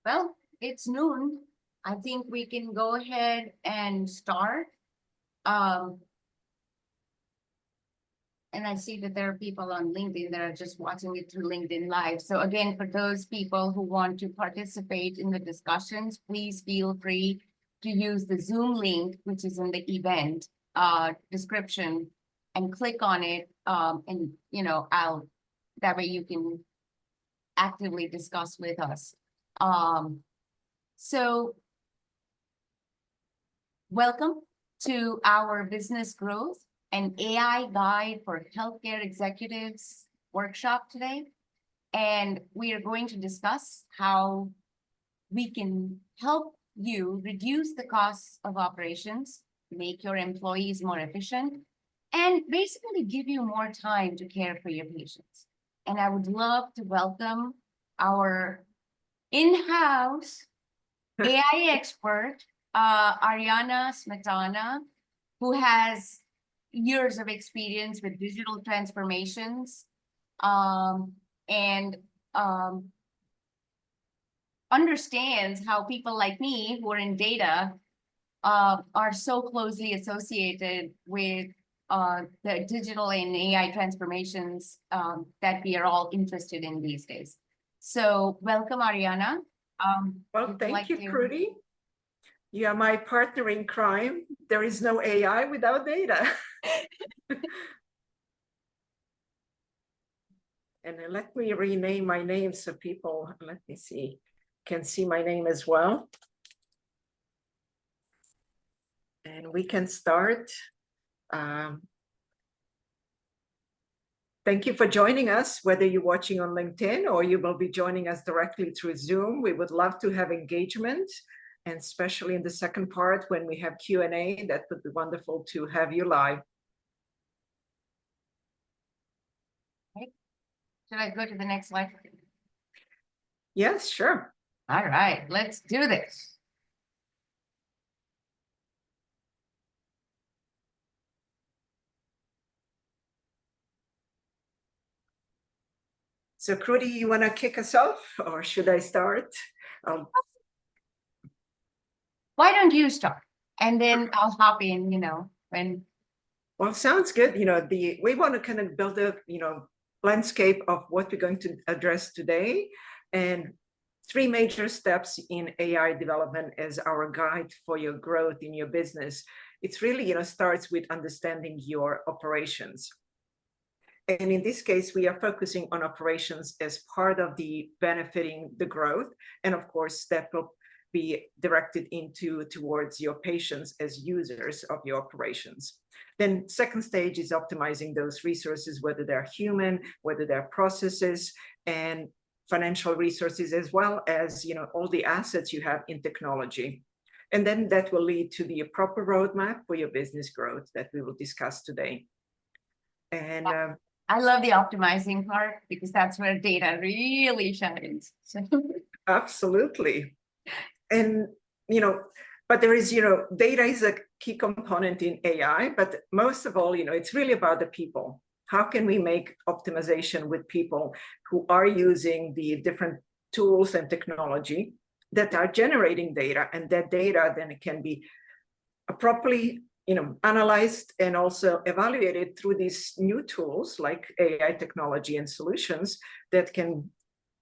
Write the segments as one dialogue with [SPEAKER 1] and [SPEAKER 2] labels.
[SPEAKER 1] Well, it's noon. I think we can go ahead and start. And I see that there are people on LinkedIn that are just watching it through LinkedIn Live. So again, for those people who want to participate in the discussions, please feel free to use the Zoom link, which is in the event description, and click on it. And that way you can actively discuss with us. So welcome to our business growth and AI guide for healthcare executives workshop today. And we are going to discuss how we can help you reduce the costs of operations, make your employees more efficient, and basically give you more time to care for your patients. And I would love to welcome our in-house AI expert, Ariana Smetana, who has years of experience with digital transformations and understands how people like me who are in data are so closely associated with the digital and AI transformations that we are all interested in these days. So welcome, Ariana.
[SPEAKER 2] Well, thank you, Kruti. You are my partner in crime. There is no AI without data. And let me rename my name so people, let me see, can see my name as well. And we can start. Thank you for joining us, whether you're watching on LinkedIn or you will be joining us directly through Zoom. We would love to have engagement, and especially in the second part when we have Q&A, that would be wonderful to have you live.
[SPEAKER 1] Okay. Should I go to the next slide?
[SPEAKER 2] Yes, sure.
[SPEAKER 1] All right, let's do this.
[SPEAKER 2] So Kruti, you want to kick us off, or should I start?
[SPEAKER 1] Why don't you start? And then I'll hop in, when.
[SPEAKER 2] Well, sounds good. We want to kind of build a, landscape of what we're going to address today, and 3 major steps in AI development as our guide for your growth in your business. It's really, starts with understanding your operations. And in this case, we are focusing on operations as part of the benefiting the growth. And of course, that will be directed towards your patients as users of your operations. Then second stage is optimizing those resources, whether they're human, whether they're processes, and financial resources, as well as, all the assets you have in technology. And then that will lead to the proper roadmap for your business growth that we will discuss today. And
[SPEAKER 1] I love the optimizing part because that's where data really shines.
[SPEAKER 2] Absolutely. And, but there is, data is a key component in AI, but most of all, it's really about the people. How can we make optimization with people who are using the different tools and technology that are generating data, and that data then can be properly analyzed and also evaluated through these new tools like AI technology and solutions that can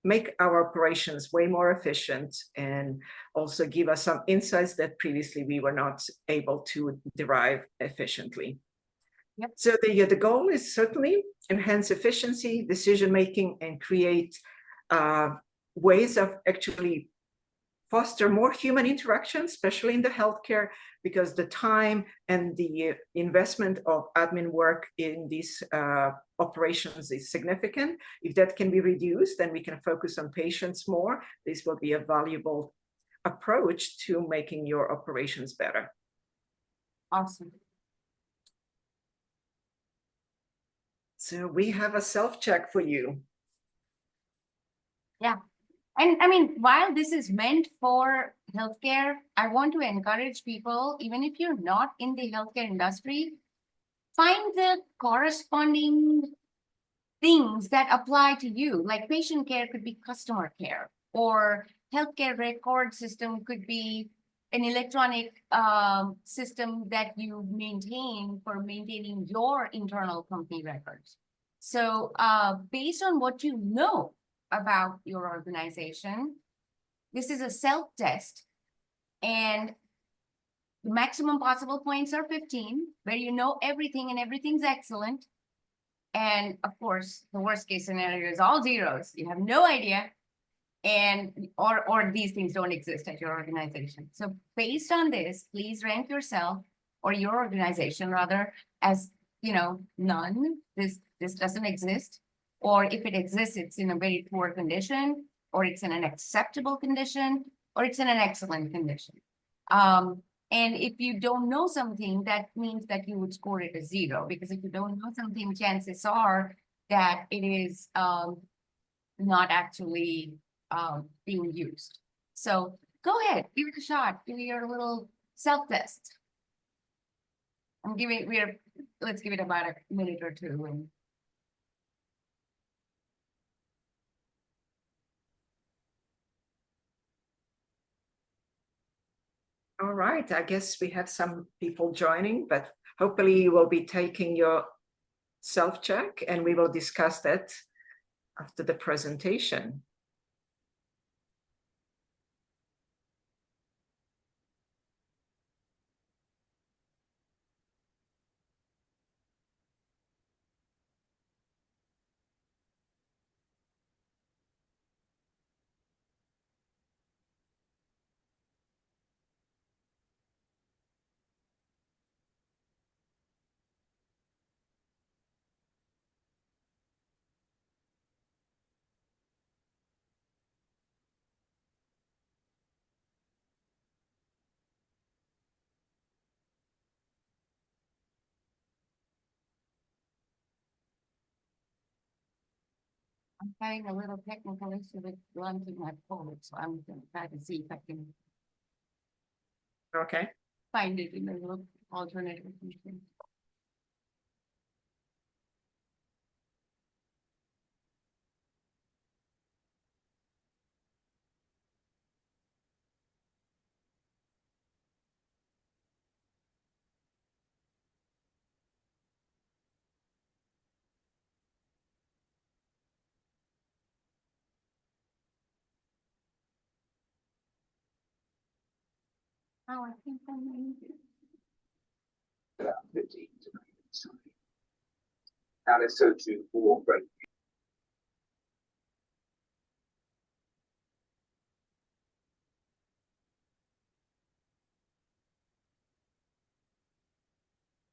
[SPEAKER 2] make our operations way more efficient and also give us some insights that previously we were not able to derive efficiently.
[SPEAKER 1] Yep.
[SPEAKER 2] So the goal is certainly enhance efficiency, decision-making, and create ways of actually foster more human interaction, especially in the healthcare, because the time and the investment of admin work in these operations is significant. If that can be reduced, then we can focus on patients more. This will be a valuable approach to making your operations better.
[SPEAKER 1] Awesome.
[SPEAKER 2] So we have a self-check for you.
[SPEAKER 1] Yeah. And I mean, while this is meant for healthcare, I want to encourage people, even if you're not in the healthcare industry, find the corresponding things that apply to you. Like patient care could be customer care, or healthcare record system could be an electronic system that you maintain for maintaining your internal company records. So based on what you know about your organization, this is a self-test, and the maximum possible points are 15, where you know everything and everything's excellent. And of course, the worst case scenario is all zeros. You have no idea, and or these things don't exist at your organization. So based on this, please rank yourself or your organization rather as, you know, none. This doesn't exist, or if it exists, it's in a very poor condition, or it's in an acceptable condition, or it's in an excellent condition. And if you don't know something, that means that you would score it a 0, because if you don't know something, chances are that it is not actually being used. So go ahead, give it a shot, do your little self-test. Let's give it about a minute or two. And
[SPEAKER 2] All right, I guess we have some people joining, but hopefully you will be taking your self-check, and we will discuss that after the presentation.
[SPEAKER 1] I'm having a little technical issue with launching my poll, so I'm gonna try to see if I can
[SPEAKER 2] Okay.
[SPEAKER 1] find it in a little alternative machine. Oh, I think I made it.
[SPEAKER 3] About 15 to 19. And it's so to for great.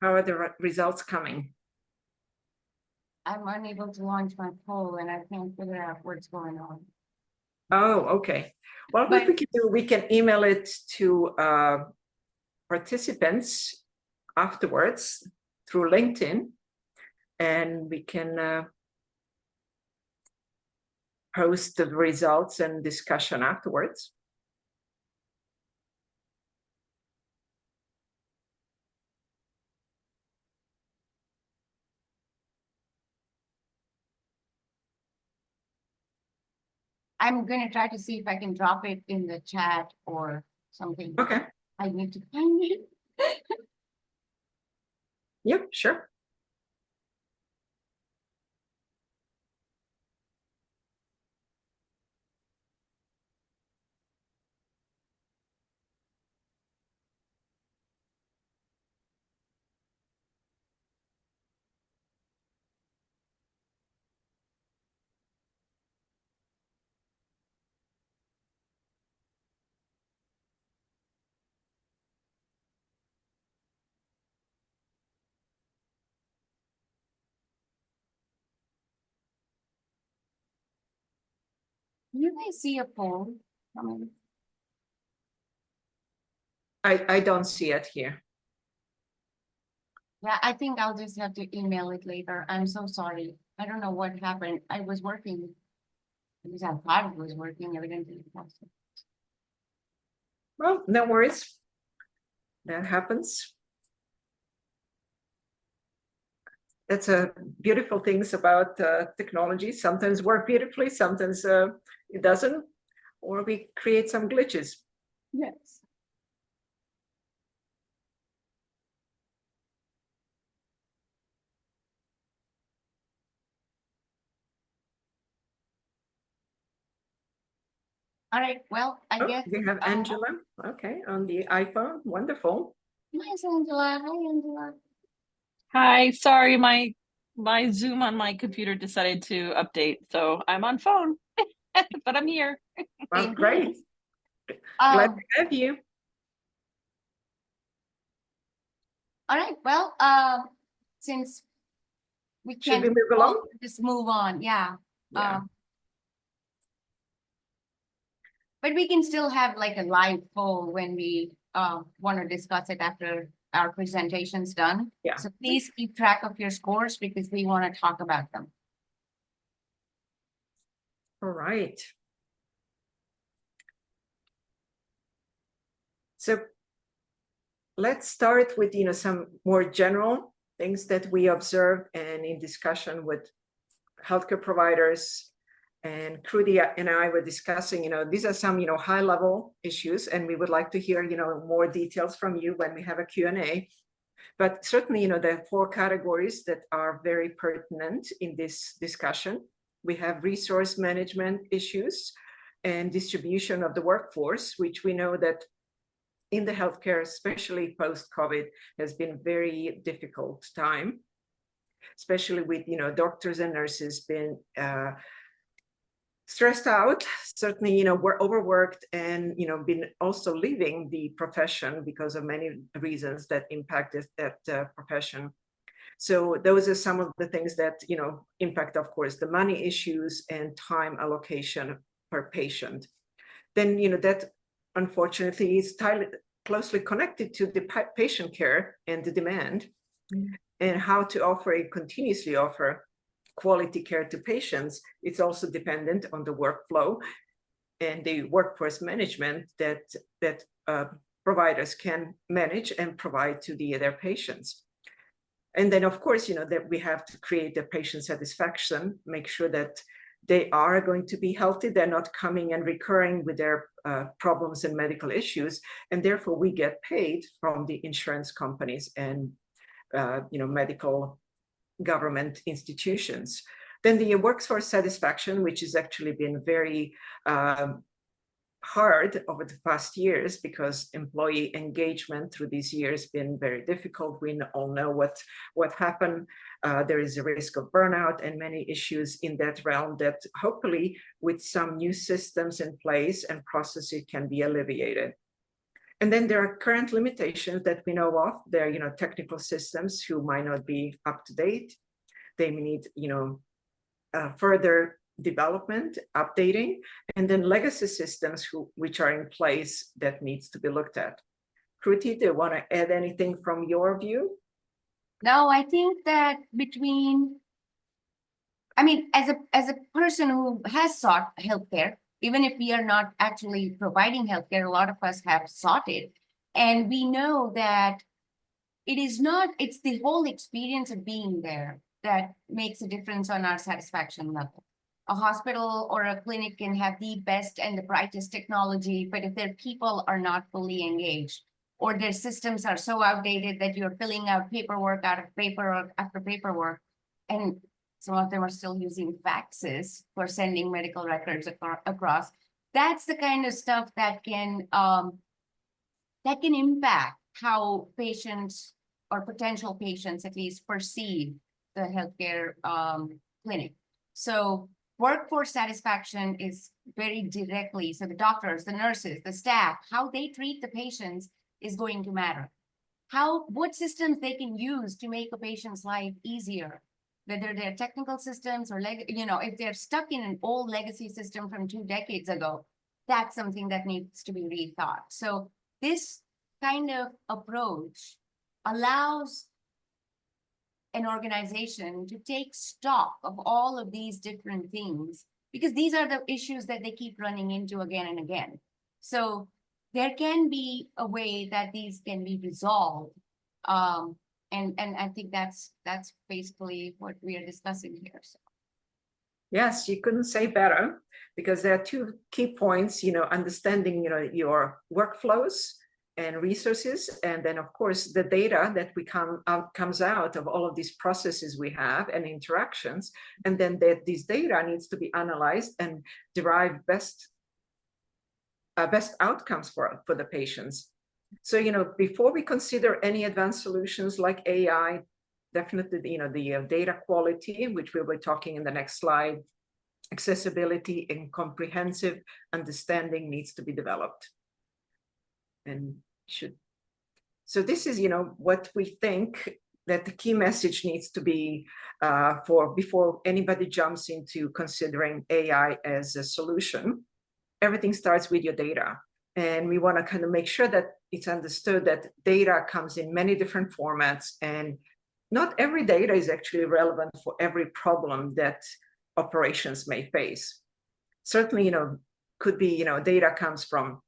[SPEAKER 2] How are the results coming?
[SPEAKER 1] I'm unable to launch my poll and I can't figure out what's going on.
[SPEAKER 2] Oh, okay. Well, what we can do, we can email it to participants afterwards through LinkedIn, and we can post the results and discussion afterwards.
[SPEAKER 1] I'm gonna try to see if I can drop it in the chat or something.
[SPEAKER 2] Okay.
[SPEAKER 1] I need to find it.
[SPEAKER 2] Yep, sure.
[SPEAKER 1] You may see a poll coming.
[SPEAKER 2] I don't see it here.
[SPEAKER 1] Yeah, I think I'll just have to email it later. I'm so sorry. I don't know what happened. I was working. At least I thought it was working, evidently it wasn't.
[SPEAKER 2] Well, no worries. That happens. That's a beautiful things about technology. Sometimes work beautifully, sometimes it doesn't. or we create some glitches.
[SPEAKER 1] Yes. All right, well, I
[SPEAKER 2] Oh,
[SPEAKER 1] guess.
[SPEAKER 2] we have Angela, okay, on the iPhone, wonderful.
[SPEAKER 1] Nice, Angela. Hi, Angela.
[SPEAKER 4] Hi, sorry, my Zoom on my computer decided to update, so I'm on phone, but I'm here.
[SPEAKER 2] Well,
[SPEAKER 1] Thank
[SPEAKER 2] great,
[SPEAKER 1] you.
[SPEAKER 2] glad
[SPEAKER 1] Um,
[SPEAKER 2] to have you.
[SPEAKER 1] all right, well, since we
[SPEAKER 2] Should
[SPEAKER 1] can't
[SPEAKER 2] we move along?
[SPEAKER 1] just move on, yeah.
[SPEAKER 2] Yeah.
[SPEAKER 1] But we can still have like a live poll when we want to discuss it after our presentation's done.
[SPEAKER 2] Yeah.
[SPEAKER 1] So please keep track of your scores because we want to talk about them.
[SPEAKER 2] All right. So let's start with, some more general things that we observed and in discussion with healthcare providers. And Kruti and I were discussing, these are some, high level issues, and we would like to hear, more details from you when we have a Q&A. But certainly, there are 4 categories that are very pertinent in this discussion. We have resource management issues and distribution of the workforce, which we know that in the healthcare, especially post-COVID, has been very difficult time, especially with, doctors and nurses being stressed out. Certainly, we're overworked and, been also leaving the profession because of many reasons that impacted that profession. So those are some of the things that, impact, of course, the money issues and time allocation per patient. Then, that unfortunately is closely connected to the patient care and the demand, and how to continuously offer quality care to patients. It's also dependent on the workflow and the workforce management that providers can manage and provide to their patients. And then, of course, that we have to create the patient satisfaction, make sure that they are going to be healthy, they're not coming and recurring with their problems and medical issues, and therefore we get paid from the insurance companies and medical government institutions. Then the workforce satisfaction, which has actually been very hard over the past years, because employee engagement through these years been very difficult. We all know what happened. There is a risk of burnout and many issues in that realm that hopefully with some new systems in place and processes can be alleviated. And then there are current limitations that we know of. There are, technical systems who might not be up to date. They need, further development, updating, and then legacy systems which are in place that needs to be looked at. Kruti, do you want to add anything from your view?
[SPEAKER 1] No, I think that as a person who has sought healthcare, even if we are not actually providing healthcare, a lot of us have sought it. And we know that it's the whole experience of being there that makes a difference on our satisfaction level. A hospital or a clinic can have the best and the brightest technology, but if their people are not fully engaged, or their systems are so outdated that you're filling out paperwork out of paperwork after paperwork, and some of them are still using faxes for sending medical records across, that's the kind of stuff that can impact how patients or potential patients at least perceive the healthcare clinic. So workforce satisfaction is very directly, so the doctors, the nurses, the staff, how they treat the patients is going to matter. What systems they can use to make a patient's life easier, whether they're technical systems or, if they're stuck in an old legacy system from 2 decades ago, that's something that needs to be rethought. So this kind of approach allows an organization to take stock of all of these different things, because these are the issues that they keep running into again and again. So there can be a way that these can be resolved. And I think that's basically what we are discussing here. So.
[SPEAKER 2] Yes, you couldn't say better, because there are two key points, understanding, your workflows and resources, and then of course the data that comes out of all of these processes we have and interactions, and then this data needs to be analyzed and derive best outcomes for the patients. So, before we consider any advanced solutions like AI, definitely, the data quality, which we'll be talking in the next slide, accessibility and comprehensive understanding needs to be developed. So this is, what we think that the key message needs to be before anybody jumps into considering AI as a solution. Everything starts with your data. And we want to kind of make sure that it's understood that data comes in many different formats, and not every data is actually relevant for every problem that operations may face. Certainly, could be, data comes from,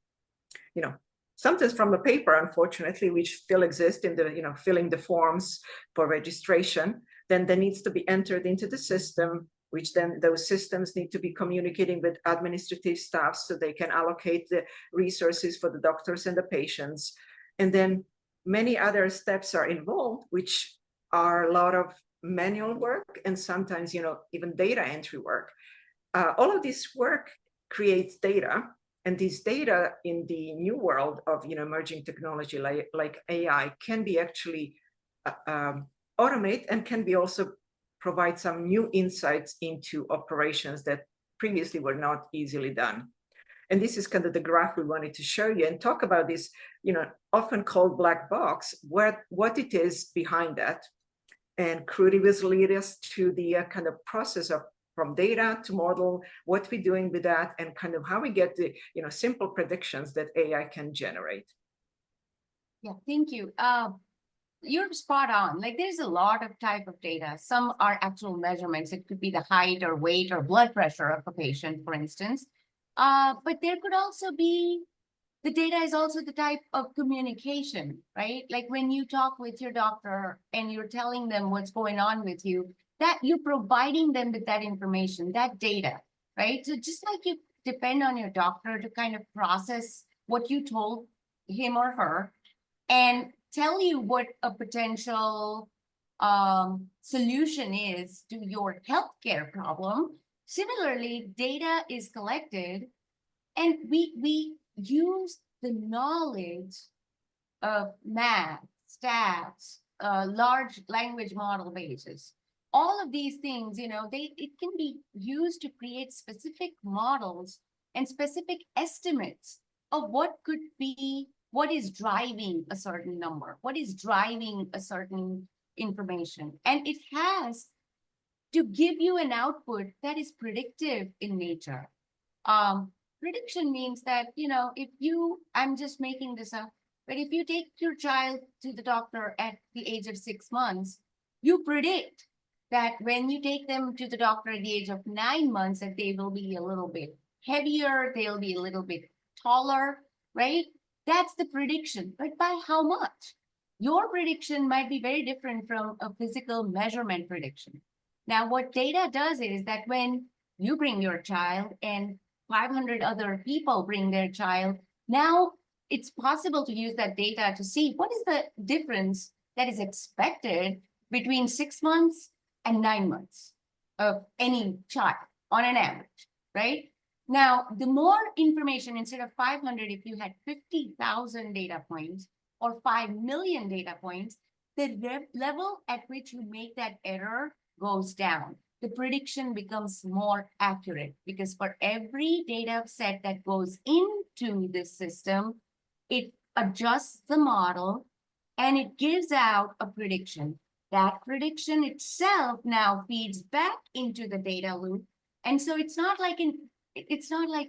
[SPEAKER 2] sometimes from a paper, unfortunately, which still exists in the, filling the forms for registration. Then there needs to be entered into the system, which then those systems need to be communicating with administrative staff so they can allocate the resources for the doctors and the patients. And then many other steps are involved, which are a lot of manual work and sometimes, even data entry work. All of this work creates data, and this data in the new world of, emerging technology like AI can be actually automate and can be also provide some new insights into operations that previously were not easily done. And this is kind of the graph we wanted to show you and talk about this, often called black box, what it is behind that. And Kruti will lead us to the kind of process of from data to model, what we're doing with that, and kind of how we get the, simple predictions that AI can generate.
[SPEAKER 1] Yeah, thank you. You're spot on. Like, there's a lot of type of data. Some are actual measurements. It could be the height or weight or blood pressure of a patient, for instance. But there could also be, the data is also the type of communication, right? Like when you talk with your doctor and you're telling them what's going on with you, that you're providing them with that information, that data, right? So just like you depend on your doctor to kind of process what you told him or her and tell you what a potential solution is to your healthcare problem. Similarly, data is collected, and we use the knowledge of math, stats, large language model bases. All of these things, it can be used to create specific models and specific estimates of what could be, what is driving a certain number, what is driving a certain information. And it has to give you an output that is predictive in nature. Prediction means that, I'm just making this up, but if you take your child to the doctor at the age of 6 months, you predict that when you take them to the doctor at the age of 9 months, that they will be a little bit heavier, they'll be a little bit taller, right? That's the prediction, but by how much? Your prediction might be very different from a physical measurement prediction. Now, what data does is that when you bring your child and 500 other people bring their child, now it's possible to use that data to see what is the difference that is expected between 6 months and 9 months of any child on an average, right? Now, the more information, instead of 500, if you had 50,000 data points or 5 million data points, the level at which you make that error goes down. The prediction becomes more accurate because for every data set that goes into this system, it adjusts the model and it gives out a prediction. That prediction itself now feeds back into the data loop. And so it's not like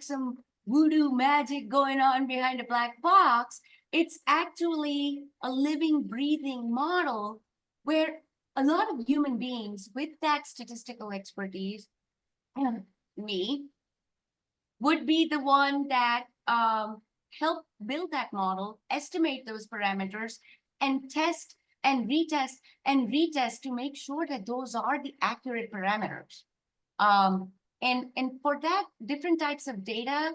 [SPEAKER 1] some voodoo magic going on behind a black box. It's actually a living, breathing model where a lot of human beings with that statistical expertise, and me, would be the one that help build that model, estimate those parameters, and test and retest and retest to make sure that those are the accurate parameters. And for that, different types of data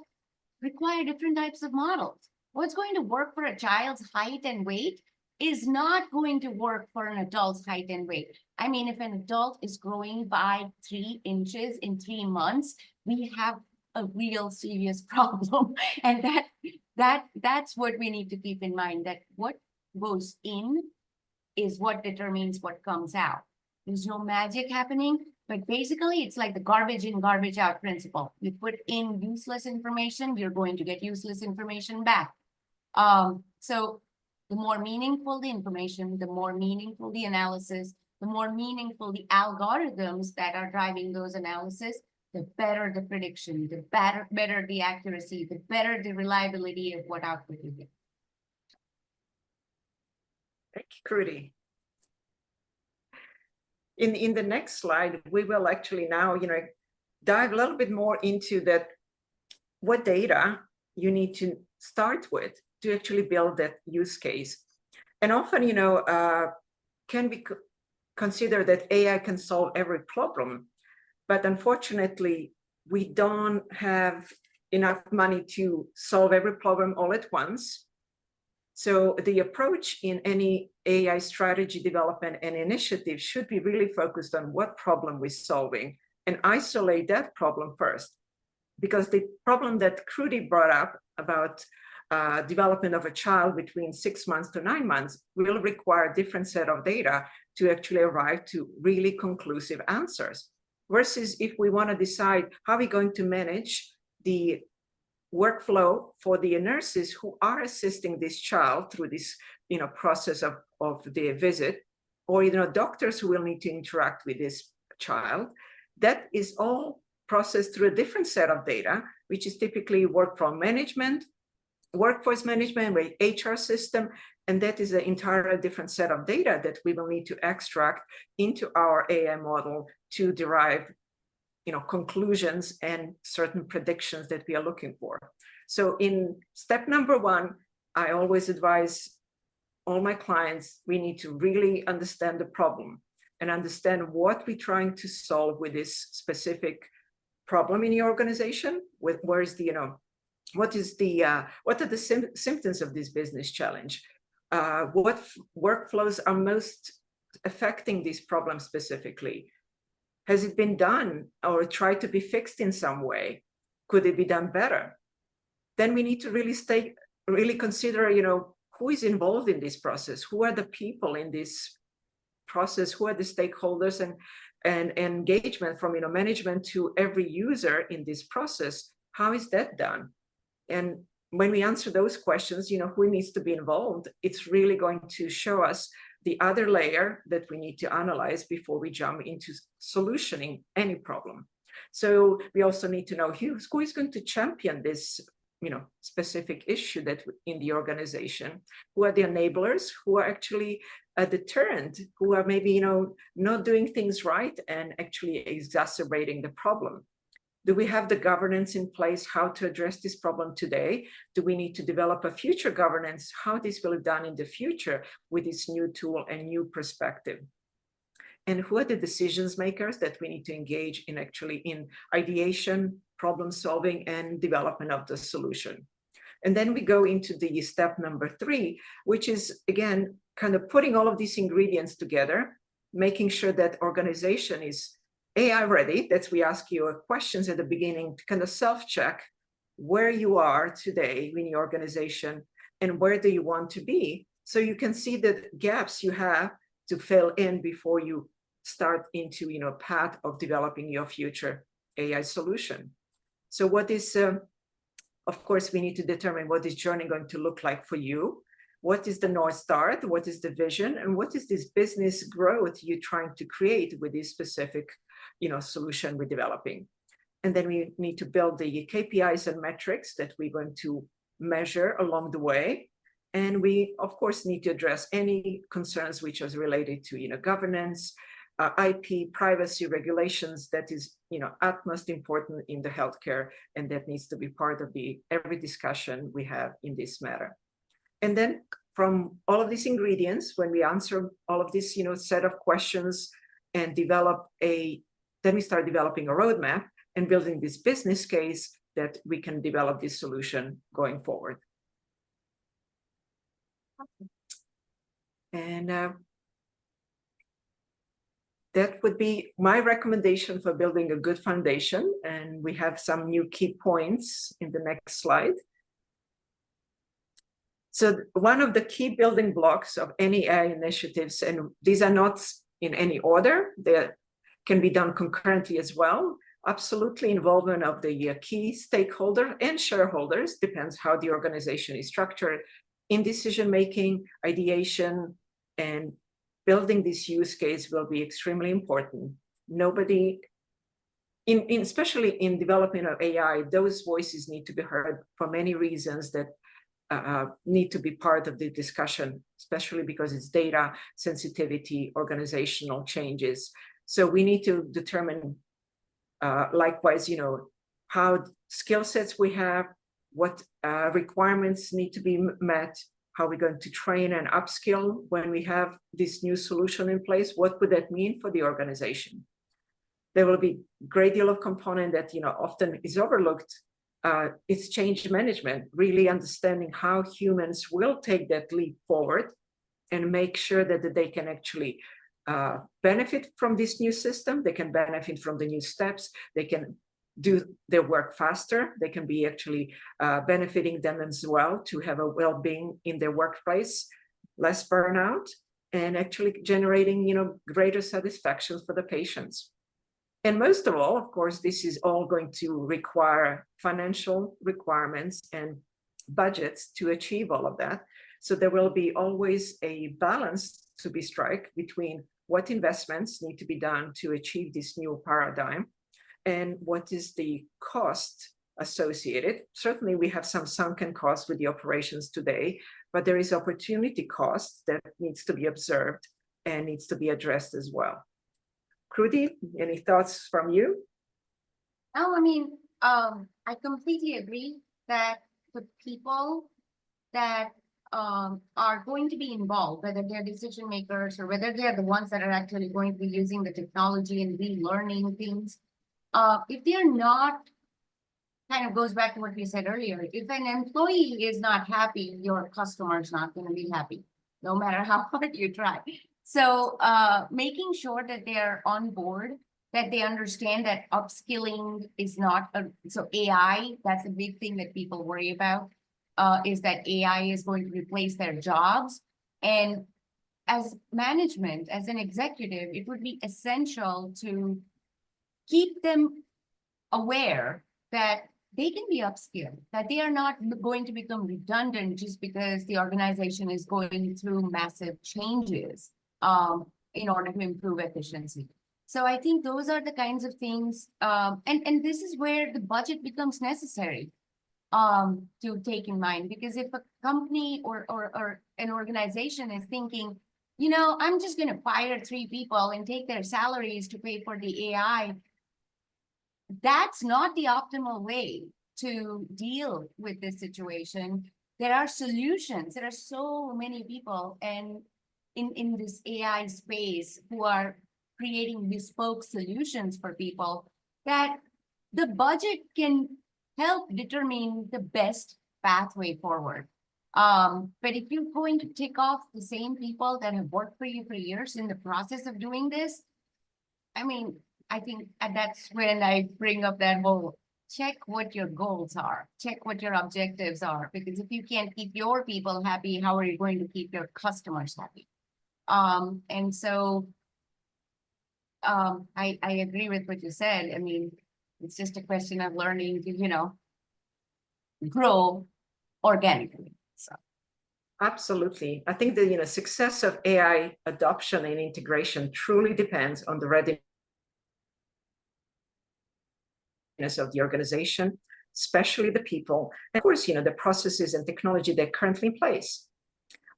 [SPEAKER 1] require different types of models. What's going to work for a child's height and weight is not going to work for an adult's height and weight. I mean, if an adult is growing by 3 inches in 3 months, we have a real serious problem. And that's what we need to keep in mind, that what goes in is what determines what comes out. There's no magic happening, but basically it's like the garbage in, garbage out principle. You put in useless information, you're going to get useless information back. So the more meaningful the information, the more meaningful the analysis, the more meaningful the algorithms that are driving those analysis, the better the prediction, the better the accuracy, the better the reliability of what output you get.
[SPEAKER 2] Thank you, Kruti. In the next slide, we will actually now, dive a little bit more into that, what data you need to start with to actually build that use case. And often, can we consider that AI can solve every problem, but unfortunately, we don't have enough money to solve every problem all at once. So the approach in any AI strategy development and initiative should be really focused on what problem we're solving and isolate that problem first. Because the problem that Kruti brought up about development of a child between 6 months to 9 months will require a different set of data to actually arrive to really conclusive answers. Versus if we want to decide how we're going to manage the workflow for the nurses who are assisting this child through this process of the visit, or doctors who will need to interact with this child, that is all processed through a different set of data, which is typically workforce management, HR system, and that is an entirely different set of data that we will need to extract into our AI model to derive conclusions and certain predictions that we are looking for. So in step number 1, I always advise all my clients, we need to really understand the problem and understand what we're trying to solve with this specific problem in your organization. What are the symptoms of this business challenge? What workflows are most affecting this problem specifically? Has it been done or tried to be fixed in some way? Could it be done better? Then we need to really consider, who is involved in this process? Who are the people in this process? Who are the stakeholders and engagement from management to every user in this process? How is that done? And when we answer those questions, who needs to be involved, it's really going to show us the other layer that we need to analyze before we jump into solutioning any problem. So we also need to know who is going to champion this specific issue that in the organization, who are the enablers, who are actually a deterrent, who are maybe not doing things right and actually exacerbating the problem. Do we have the governance in place how to address this problem today? Do we need to develop a future governance, how this will be done in the future with this new tool and new perspective? And who are the decisions makers that we need to engage in in ideation, problem solving, and development of the solution? And then we go into the step number 3, which is, again, kind of putting all of these ingredients together, making sure that organization is AI ready. That we ask you questions at the beginning to kind of self-check where you are today in your organization and where do you want to be, so you can see the gaps you have to fill in before you start into path of developing your future AI solution. So what is, of course, we need to determine what this journey going to look like for you. What is the North Star? What is the vision? And what is this business growth you're trying to create with this specific solution we're developing? And then we need to build the KPIs and metrics that we're going to measure along the way. And we, of course, need to address any concerns which is related to governance, IP, privacy regulations. That is utmost important in the healthcare, and that needs to be part of every discussion we have in this matter. And then from all of these ingredients, when we answer all of this set of questions and then we start developing a roadmap. and building this business case that we can develop this solution going forward. And that would be my recommendation for building a good foundation. And we have some new key points in the next slide. So one of the key building blocks of any AI initiatives, and these are not in any order, they can be done concurrently as well, absolutely involvement of the key stakeholder and shareholders, depends how the organization is structured, in decision-making, ideation, and building this use case will be extremely important. Nobody, especially in development of AI, those voices need to be heard for many reasons that need to be part of the discussion, especially because it's data, sensitivity, organizational changes. So we need to determine, likewise, how skill sets we have, what requirements need to be met, how we're going to train and upskill when we have this new solution in place. What would that mean for the organization? There will be a great deal of component that often is overlooked. It's change management, really understanding how humans will take that leap forward and make sure that they can actually benefit from this new system. They can benefit from the new steps. They can do their work faster. They can be actually benefiting them as well to have a well-being in their workplace, less burnout, and actually generating greater satisfaction for the patients. And most of all, of course, this is all going to require financial requirements and budgets to achieve all of that. So there will be always a balance to be struck between what investments need to be done to achieve this new paradigm and what is the cost associated. Certainly, we have some sunken costs with the operations today, but there is opportunity cost that needs to be observed and needs to be addressed as well. Kruti, any thoughts from you?
[SPEAKER 1] No, I completely agree that the people that are going to be involved, whether they're decision makers or whether they're the ones that are actually going to be using the technology and relearning things, if they're not, kind of goes back to what we said earlier, if an employee is not happy, your customer is not going to be happy, no matter how hard you try. So making sure that they're on board, that they understand that upskilling is not so AI, that's a big thing that people worry about, is that AI is going to replace their jobs. And as management, as an executive, it would be essential to keep them aware that they can be upskilled, that they are not going to become redundant just because the organization is going through massive changes in order to improve efficiency. So I think those are the kinds of things, and this is where the budget becomes necessary to take in mind, because if a company or an organization is thinking, I'm just going to fire 3 people and take their salaries to pay for the AI, that's not the optimal way to deal with this situation. There are solutions. There are so many people and in this AI space who are creating bespoke solutions for people that the budget can help determine the best pathway forward. But if you're going to take off the same people that have worked for you for years in the process of doing this, I think that's when I bring up that whole check what your goals are, check what your objectives are, because if you can't keep your people happy, how are you going to keep your customers happy? And so I agree with what you said. It's just a question of learning to, grow organically. So.
[SPEAKER 2] Absolutely. I think the success of AI adoption and integration truly depends on the readiness of the organization, especially the people, and of course, the processes and technology that are currently in place.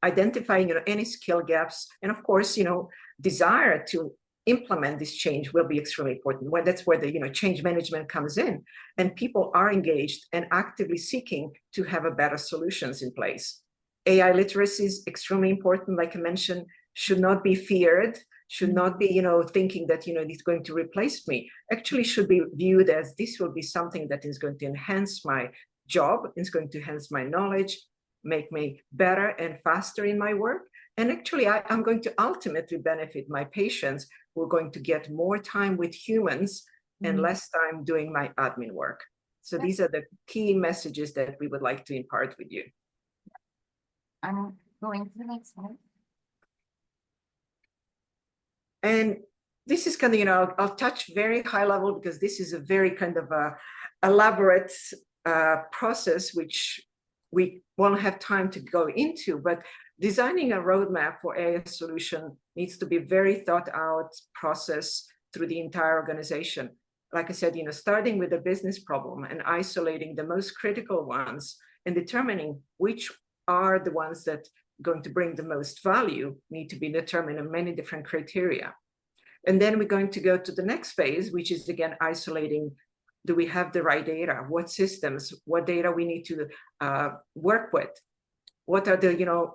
[SPEAKER 2] Identifying any skill gaps, and of course, desire to implement this change will be extremely important. That's where the change management comes in, and people are engaged and actively seeking to have a better solutions in place. AI literacy is extremely important, like I mentioned, should not be feared. should not be, thinking that, it's going to replace me. Actually should be viewed as this will be something that is going to enhance my job, it's going to enhance my knowledge, make me better and faster in my work. And actually, I'm going to ultimately benefit my patients who are going to get more time with humans and less time doing my admin work. So these are the key messages that we would like to impart with you.
[SPEAKER 1] I'm going to the next slide.
[SPEAKER 2] And this is kind of, I'll touch very high level because this is a very kind of elaborate process, which we won't have time to go into, but designing a roadmap for AI solution needs to be very thought out process through the entire organization. Like I said, starting with the business problem and isolating the most critical ones and determining which are the ones that are going to bring the most value need to be determined in many different criteria. And then we're going to go to the next phase, which is again isolating, do we have the right data? What systems, what data we need to work with? What are the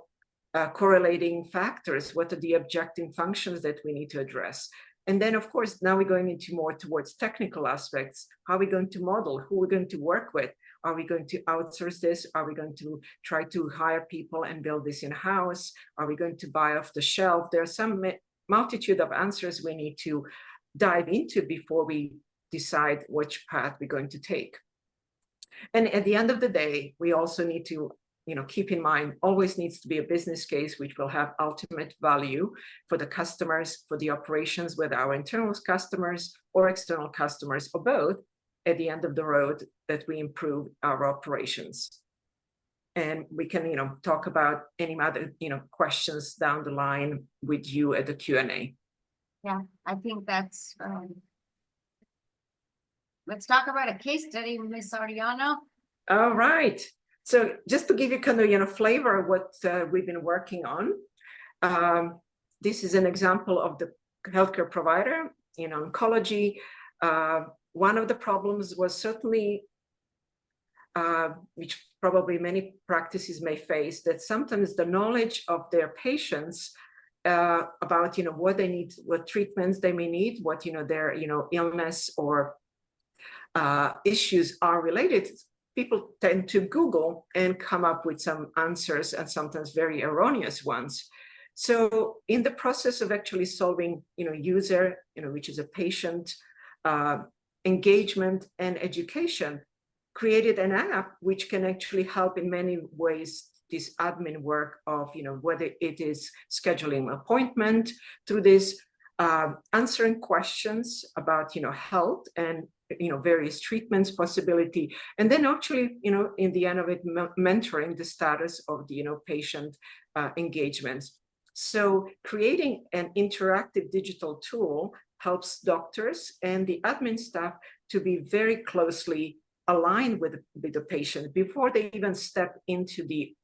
[SPEAKER 2] correlating factors? What are the objective functions that we need to address? And then, of course, now we're going into more towards technical aspects. How are we going to model? Who we're going to work with? Are we going to outsource this? Are we going to try to hire people and build this in-house? Are we going to buy off the shelf? There are some multitude of answers we need to dive into before we decide which path we're going to take. And at the end of the day, we also need to keep in mind, always needs to be a business case which will have ultimate value for the customers, for the operations, whether our internal customers or external customers, or both, at the end of the road, that we improve our operations. And we can, talk about any other, questions down the line with you at the Q&A.
[SPEAKER 1] Yeah, I think that's, let's talk about a case study, Ms. Ariana.
[SPEAKER 2] All right. So just to give you kind of, flavor of what we've been working on, this is an example of the healthcare provider in oncology. One of the problems was certainly, which probably many practices may face, that sometimes the knowledge of their patients about, what they need, what treatments they may need, what, their, illness or issues are related, people tend to Google and come up with some answers, and sometimes very erroneous ones. So in the process of actually solving, user, which is a patient, engagement and education, created an app which can actually help in many ways this admin work of, whether it is scheduling an appointment through this, answering questions about, health and, various treatments possibility, and then actually, in the end of it, mentoring the status of the, patient engagements. So creating an interactive digital tool helps doctors and the admin staff to be very closely aligned with the patient before they even step into the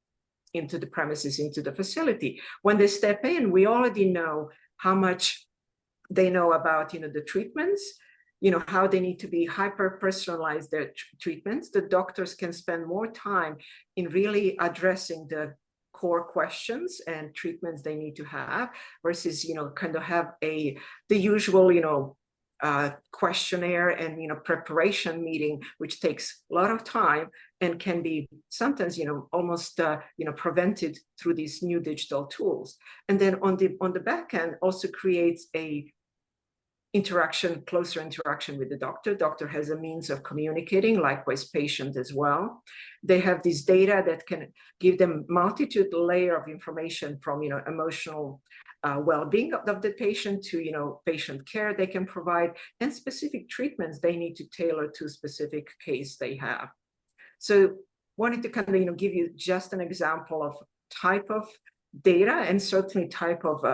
[SPEAKER 2] premises, into the facility. When they step in, we already know how much they know about, the treatments, how they need to be hyper-personalized their treatments. The doctors can spend more time in really addressing the core questions and treatments they need to have versus, kind of have the usual, questionnaire and, preparation meeting, which takes a lot of time and can be sometimes, almost, prevented through these new digital tools. And then on the back end also creates a closer interaction with the doctor. Doctor has a means of communicating, likewise patient as well. They have this data that can give them multitude layer of information from, emotional well-being of the patient to, patient care they can provide, and specific treatments they need to tailor to specific case they have. So wanted to kind of, give you just an example of type of data and certainly type of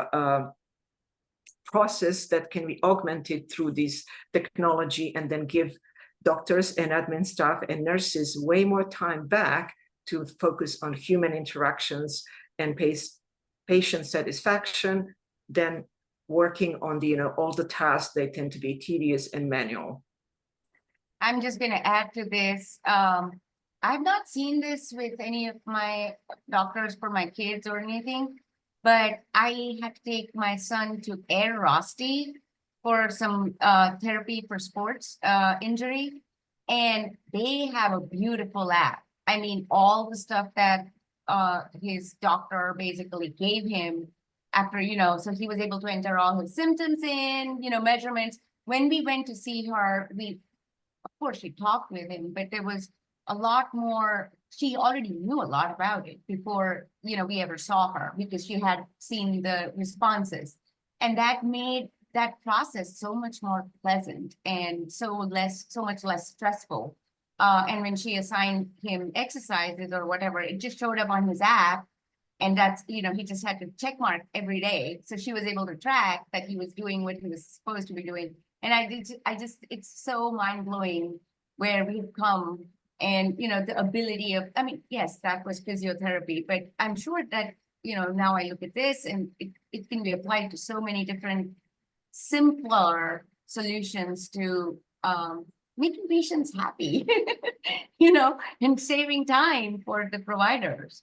[SPEAKER 2] process that can be augmented through this technology, and then give doctors and admin staff and nurses way more time back to focus on human interactions and patient satisfaction than working on the, all the tasks they tend to be tedious and manual.
[SPEAKER 1] I'm just going to add to this. I've not seen this with any of my doctors for my kids or anything, but I had to take my son to Air Rosti for some therapy for sports injury. And they have a beautiful app. I mean, all the stuff that his doctor basically gave him after, so he was able to enter all his symptoms in, measurements. When we went to see her, of course, she talked with him, but there was a lot more. She already knew a lot about it before, we ever saw her because she had seen the responses. And that made that process so much more pleasant and so much less stressful. And when she assigned him exercises or whatever, it just showed up on his app. And that's, he just had to check mark every day. So she was able to track that he was doing what he was supposed to be doing. And it's so mind blowing where we've come and, the ability of, I mean, yes, that was physiotherapy, but I'm sure that, now I look at this and it can be applied to so many different simpler solutions to, making patients happy, and saving time for the providers.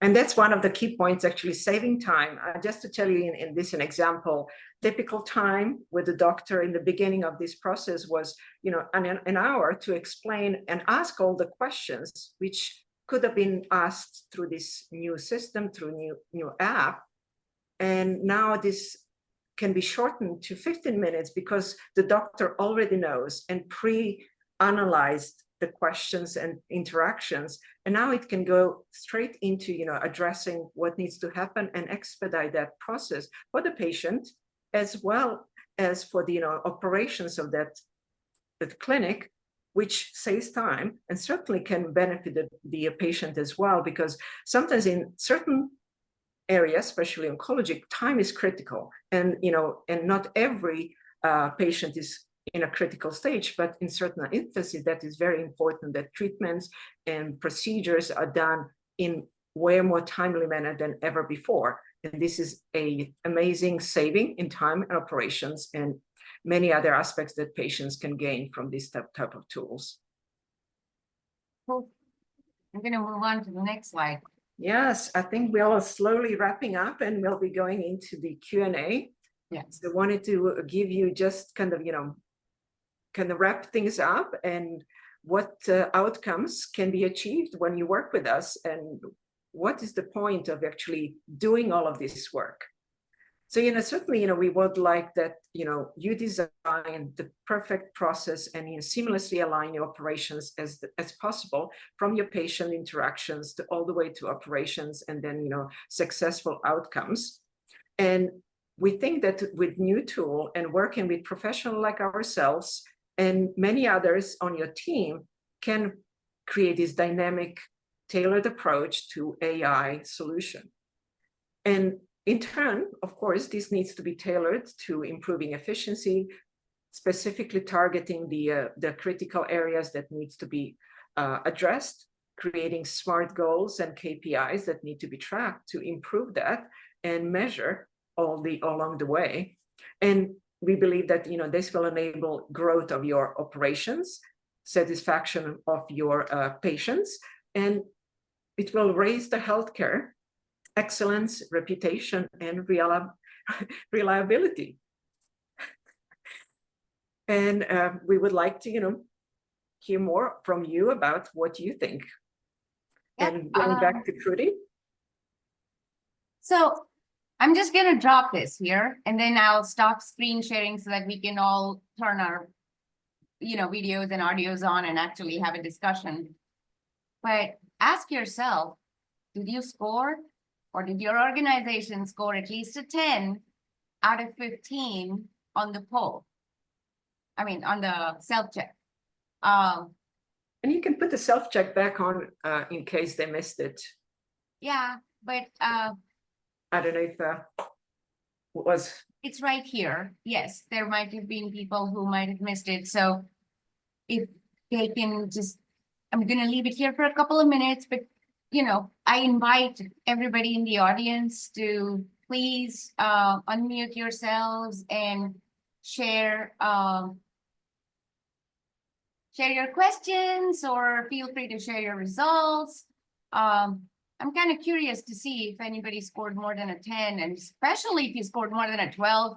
[SPEAKER 2] And that's one of the key points, actually, saving time. Just to tell you an example, typical time with the doctor in the beginning of this process was, an hour to explain and ask all the questions, which could have been asked through this new system, through new app. And now this can be shortened to 15 minutes because the doctor already knows and pre-analyzed the questions and interactions, and now it can go straight into addressing what needs to happen and expedite that process for the patient as well as for the operations of that clinic, which saves time and certainly can benefit the patient as well, because sometimes in certain areas, especially oncology, time is critical, and not every patient is in a critical stage, but in certain instances, that is very important that treatments and procedures are done in way more timely manner than ever before. And this is an amazing saving in time and operations and many other aspects that patients can gain from this type of tools.
[SPEAKER 1] Cool. I'm going to move on to the next slide.
[SPEAKER 2] Yes, I think we are slowly wrapping up and we'll be going into the Q&A.
[SPEAKER 1] Yes.
[SPEAKER 2] I wanted to give you just kind of wrap things up and what outcomes can be achieved when you work with us and what is the point of actually doing all of this work. So, certainly, we would like that, you design the perfect process and seamlessly align your operations as possible from your patient interactions to all the way to operations and then, successful outcomes. And we think that with new tool and working with professionals like ourselves and many others on your team can create this dynamic, tailored approach to AI solution. And in turn, of course, this needs to be tailored to improving efficiency, specifically targeting the critical areas that needs to be addressed, creating smart goals and KPIs that need to be tracked to improve that and measure along the way. And we believe that this will enable growth of your operations, satisfaction of your patients, and it will raise the healthcare excellence, reputation, and reliability. And we would like to, hear more from you about what you think.
[SPEAKER 1] Yep,
[SPEAKER 2] And going back to Kruti.
[SPEAKER 1] So I'm just going to drop this here and then I'll stop screen sharing so that we can all turn our, videos and audios on and actually have a discussion. But ask yourself, did you score? Or did your organization score at least a 10 out of 15 on the poll? I mean, on the self-check.
[SPEAKER 2] And you can put the self-check back on in case they missed it.
[SPEAKER 1] Yeah, but
[SPEAKER 2] I don't know if was.
[SPEAKER 1] It's right here. Yes, there might have been people who might have missed it. So if they can just, I'm going to leave it here for a couple of minutes, but I invite everybody in the audience to please unmute yourselves and share your questions or feel free to share your results. I'm kind of curious to see if anybody scored more than a 10, and especially if you scored more than a 12,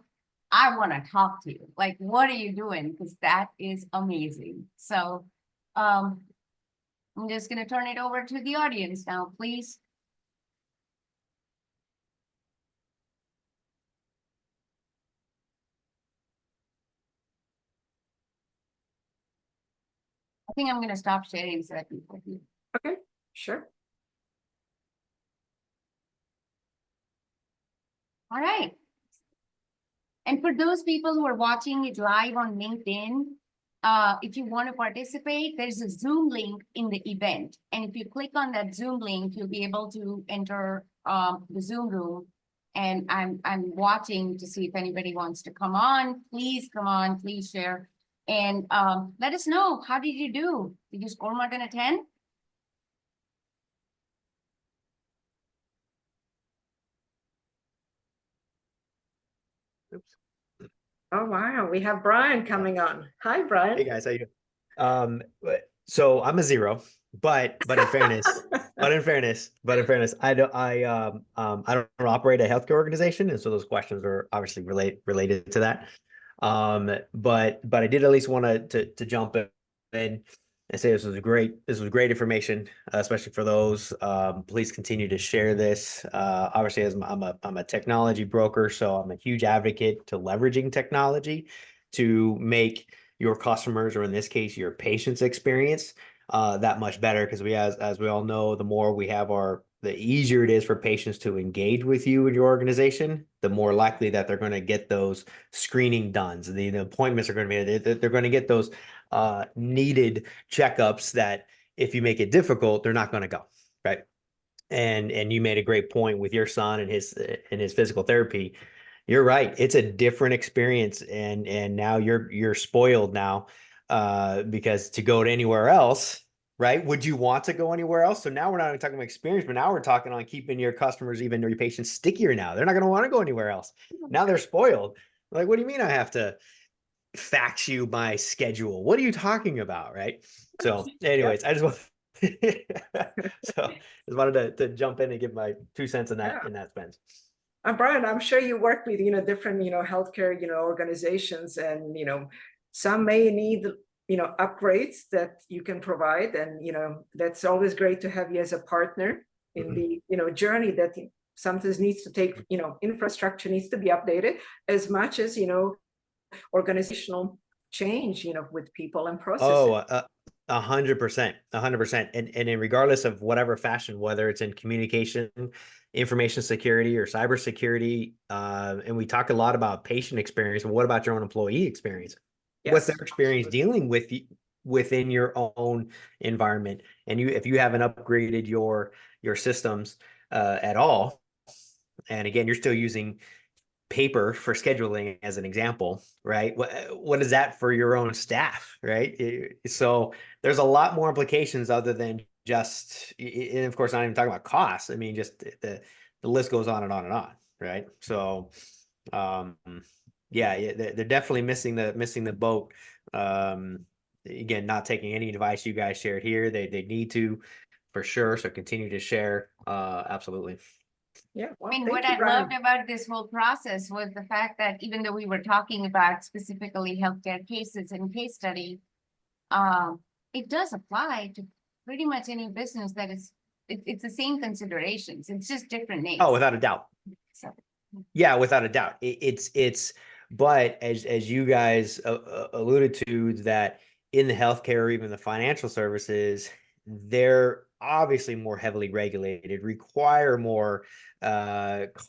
[SPEAKER 1] I want to talk to you. Like, what are you doing? Because that is amazing. So I'm just going to turn it over to the audience now, please. I think I'm going to stop sharing so that people can.
[SPEAKER 2] Okay, sure.
[SPEAKER 1] All right. And for those people who are watching it live on LinkedIn, if you want to participate, there's a Zoom link in the event. And if you click on that Zoom link, you'll be able to enter the Zoom room. And I'm watching to see if anybody wants to come on. Please come on, please share. And let us know, how did you do? Did you score more than a 10?
[SPEAKER 2] Oops. Oh, wow. We have Brian coming on. Hi, Brian.
[SPEAKER 5] Hey guys, how you doing? So I'm a 0, but in fairness, I don't operate a healthcare organization, and so those questions are obviously related to that. But I did at least want to jump in and say this was great information, especially for those. Please continue to share this. Obviously, as I'm a technology broker, so I'm a huge advocate to leveraging technology to make your customers, or in this case, your patients' experience that much better. Because as we all know, the more we have the easier it is for patients to engage with you and your organization, the more likely that they're going to get those screening done. So the appointments are going to be, they're going to get those needed checkups that if you make it difficult, they're not going to go, right? And you made a great point with your son and his physical therapy. You're right. It's a different experience, and now you're spoiled now because to go to anywhere else, right? Would you want to go anywhere else? So now we're not even talking about experience, but now we're talking on keeping your customers, even your patients, stickier now. They're not going to want to go anywhere else. Now they're spoiled. Like, what do you mean I have to fax you my schedule? What are you talking about, right? So anyways, I just want just wanted to jump in and give my 2 cents in that sense.
[SPEAKER 2] Brian, I'm sure you work with, different, healthcare, organizations, and, some may need, upgrades that you can provide. And, that's always great to have you as a partner in the, journey that sometimes needs to take, infrastructure needs to be updated as much as, organizational change, with people and processes.
[SPEAKER 5] 100%, 100%. And regardless of whatever fashion, whether it's in communication, information security, or cybersecurity, and we talk a lot about patient experience, but what about your own employee experience?
[SPEAKER 2] Yes.
[SPEAKER 5] What's their experience dealing with within your own environment? And if you haven't upgraded your systems at all, and again, you're still using paper for scheduling as an example, right? What is that for your own staff, right? So there's a lot more implications other than just, and of course, not even talking about costs. I mean, just the list goes on and on and on, right? So, yeah, they're definitely missing the boat. Again, not taking any advice you guys shared here. They need to, for sure. So continue to share. Absolutely.
[SPEAKER 2] Yeah.
[SPEAKER 1] Well, I mean, what I loved about this whole process was the fact that even though we were talking about specifically healthcare cases and case study, it does apply to pretty much any business that is, it's the same considerations. It's just different names.
[SPEAKER 5] Oh, without a doubt.
[SPEAKER 1] So.
[SPEAKER 5] Yeah, without a doubt. But as you guys alluded to, that in the healthcare or even the financial services, they're obviously more heavily regulated, require more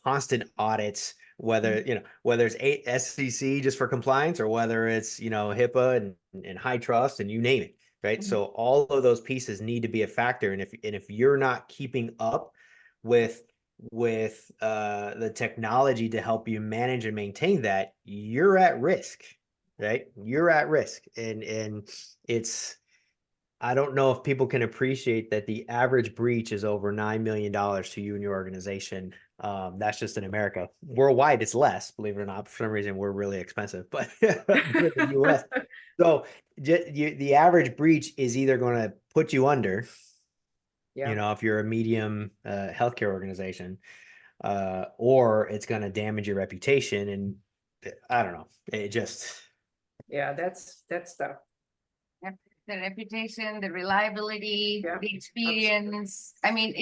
[SPEAKER 5] constant audits, whether it's SEC just for compliance, or whether it's HIPAA and high trust and you name it, right? So all of those pieces need to be a factor, and if you're not keeping up with the technology to help you manage and maintain that, you're at risk, right? You're at risk. And it's, I don't know if people can appreciate that the average breach is over $9 million to you and your organization. That's just in America. Worldwide, it's less, believe it or not. For some reason, we're really expensive, but in the US. So the average breach is either going to put you under,
[SPEAKER 2] Yeah.
[SPEAKER 5] you know, if you're a medium healthcare organization, or it's going to damage your reputation. And I don't know, it just,
[SPEAKER 2] Yeah, that's tough.
[SPEAKER 1] Yep, the reputation, the reliability,
[SPEAKER 2] Yeah,
[SPEAKER 1] the experience. I mean,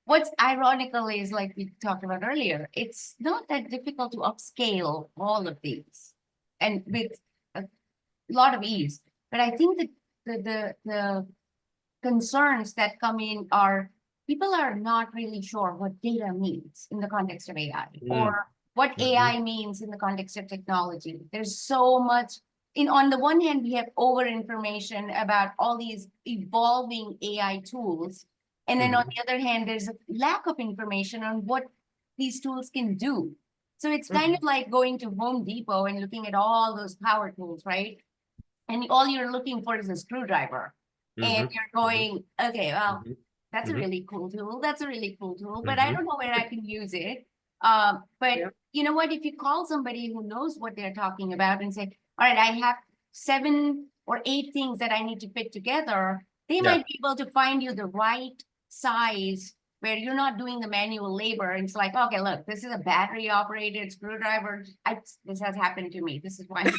[SPEAKER 1] what's ironical is, like we talked about earlier, it's not that difficult to upscale all of these and with a lot of ease. But I think that the concerns that come in are people are not really sure what data means in the context of AI or what AI means in the context of technology. There's so much on the one hand, we have over information about all these evolving AI tools. And then on the other hand, there's a lack of information on what these tools can do. So it's kind of like going to Home Depot and looking at all those power tools, right? And all you're looking for is a screwdriver. And you're going, okay, well, that's a really cool tool. That's a really cool tool, but I don't know where I can use it. But you know what? If you call somebody who knows what they're talking about and say, all right, I have 7 or 8 things that I need to fit together, they might be able to find you the right size where you're not doing the manual labor. And it's like, okay, look, this is a battery operated screwdriver. This has happened to me. This is why.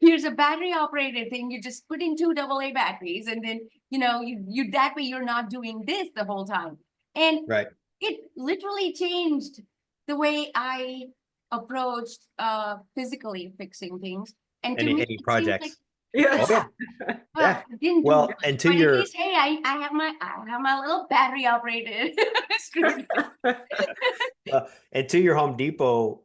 [SPEAKER 1] Here's a battery operated thing. You just put in 2 AA batteries, and then you that way you're not doing this the whole time. And it literally changed the way I approached physically fixing things. And to me,
[SPEAKER 5] any
[SPEAKER 1] it
[SPEAKER 5] projects.
[SPEAKER 1] seems
[SPEAKER 2] Yes.
[SPEAKER 1] like, well, it didn't do much,
[SPEAKER 5] and to
[SPEAKER 1] but at
[SPEAKER 5] your
[SPEAKER 1] least, hey, I have my little battery operated screwdriver.
[SPEAKER 5] and to your Home Depot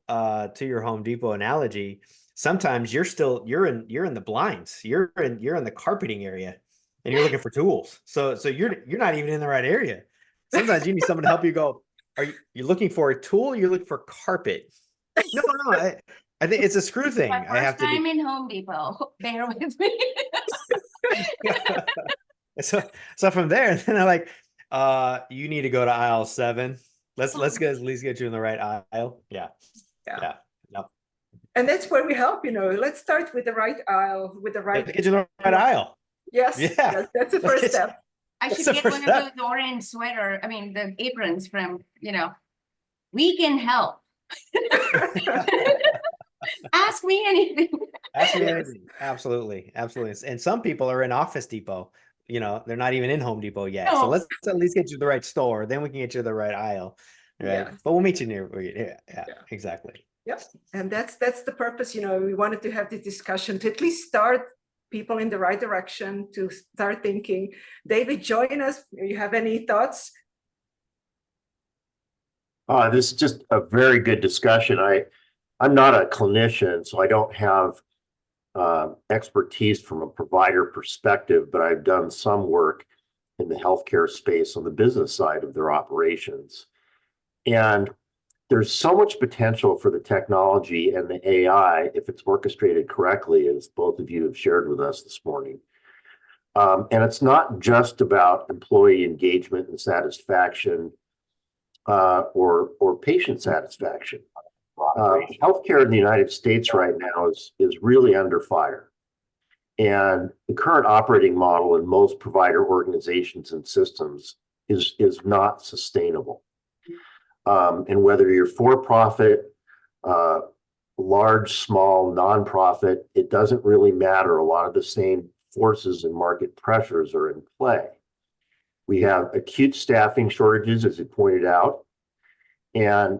[SPEAKER 5] analogy, sometimes you're in the blinds, you're in the carpeting area, and you're looking for tools. So you're not even in the right area. Sometimes you need someone to help you go, you looking for a tool, or you're looking for carpet? No, I think it's a screw thing.
[SPEAKER 1] My first time in Home Depot. Bear with me.
[SPEAKER 5] So from there, then they're like, you need to go to aisle 7. Let's at least get you in the right aisle. Yeah. No.
[SPEAKER 2] And that's where we help, let's start with the right aisle, with the right.
[SPEAKER 5] Get you in the right aisle.
[SPEAKER 2] Yes.
[SPEAKER 5] Yeah.
[SPEAKER 2] That's the first step.
[SPEAKER 1] I should get one of those orange the aprons from, We Can Help. Ask me anything.
[SPEAKER 5] Ask me anything. Absolutely. And some people are in Office Depot. They're not even in Home Depot yet.
[SPEAKER 1] No.
[SPEAKER 5] So let's at least get you the right store. Then we can get you the right aisle. Right.
[SPEAKER 2] Yeah.
[SPEAKER 5] But we'll meet you near. Yeah. Exactly.
[SPEAKER 2] Yep. And that's the purpose. We wanted to have this discussion to at least start people in the right direction, to start thinking. David, join us. You have any thoughts?
[SPEAKER 6] This is just a very good discussion. I'm not a clinician, so I don't have expertise from a provider perspective, but I've done some work in the healthcare space on the business side of their operations. And there's so much potential for the technology and the AI if it's orchestrated correctly, as both of you have shared with us this morning. And it's not just about employee engagement and satisfaction or patient satisfaction. Healthcare in the United States right now is really under fire. And the current operating model in most provider organizations and systems is not sustainable. And whether you're for-profit, large, small, nonprofit, it doesn't really matter. A lot of the same forces and market pressures are in play. We have acute staffing shortages, as you pointed out, and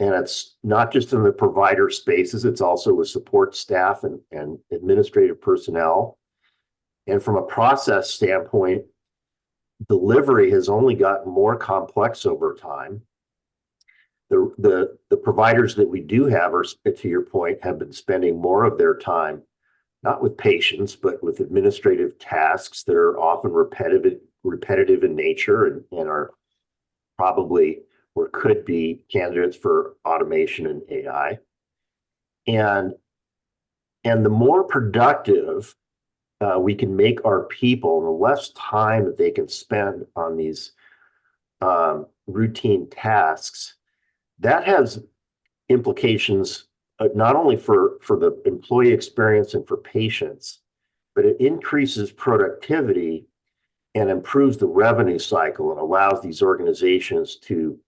[SPEAKER 6] it's not just in the provider spaces, it's also with support staff and administrative personnel. And from a process standpoint, delivery has only gotten more complex over time. The providers that we do have are, to your point, have been spending more of their time, not with patients, but with administrative tasks that are often repetitive in nature and are probably or could be candidates for automation and AI. And the more productive we can make our people, and the less time that they can spend on these routine tasks, that has implications not only for the employee experience and for patients, but it increases productivity and improves the revenue cycle and allows these organizations to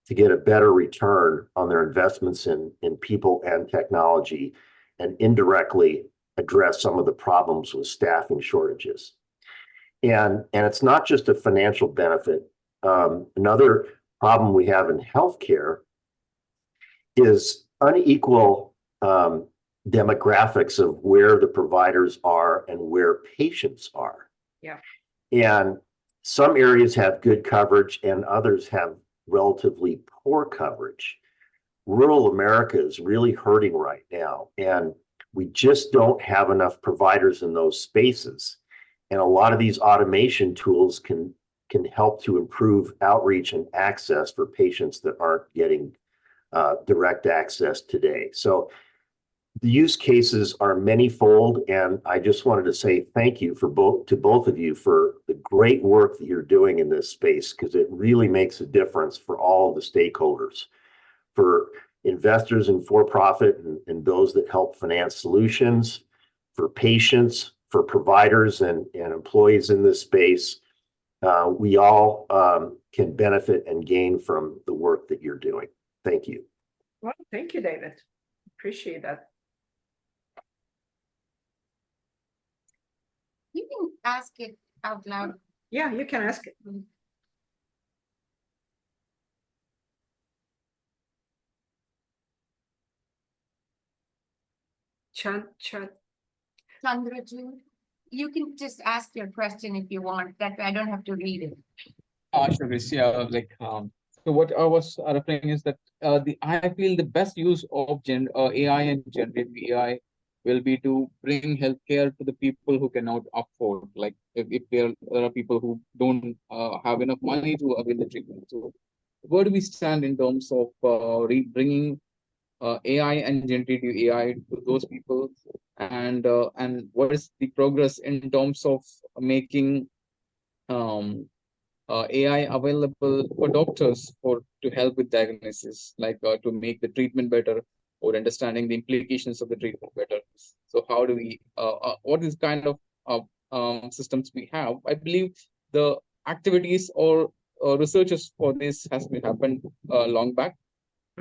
[SPEAKER 6] get a better return on their investments in people and technology, and indirectly address some of the problems with staffing shortages. And it's not just a financial benefit. Another problem we have in healthcare is unequal demographics of where the providers are and where patients are.
[SPEAKER 2] Yeah.
[SPEAKER 6] And some areas have good coverage and others have relatively poor coverage. Rural America is really hurting right now, and we just don't have enough providers in those spaces. And a lot of these automation tools can help to improve outreach and access for patients that aren't getting direct access today. So the use cases are manyfold, and I just wanted to say thank you to both of you for the great work that you're doing in this space, because it really makes a difference for all of the stakeholders, for investors in for-profit and those that help finance solutions, for patients, for providers and employees in this space. We all can benefit and gain from the work that you're doing. Thank you.
[SPEAKER 2] Well, thank you, David. Appreciate that.
[SPEAKER 1] You can ask it out loud.
[SPEAKER 2] Yeah, you can ask it.
[SPEAKER 1] Chandraju, you can just ask your question if you want. That way I don't have to read it.
[SPEAKER 7] Sure, Chris. Yeah, so what I was referring is that I feel the best use of AI and generative AI will be to bring healthcare to the people who cannot afford. Like if there are people who don't have enough money to avail the treatment. So where do we stand in terms of bringing AI and generative AI to those people, and what is the progress in terms of making AI available for doctors to help with diagnosis, like to make the treatment better or understanding the implications of the treatment better. So how do we, what is kind of systems we have? I believe the activities or researches for this has been happened long back,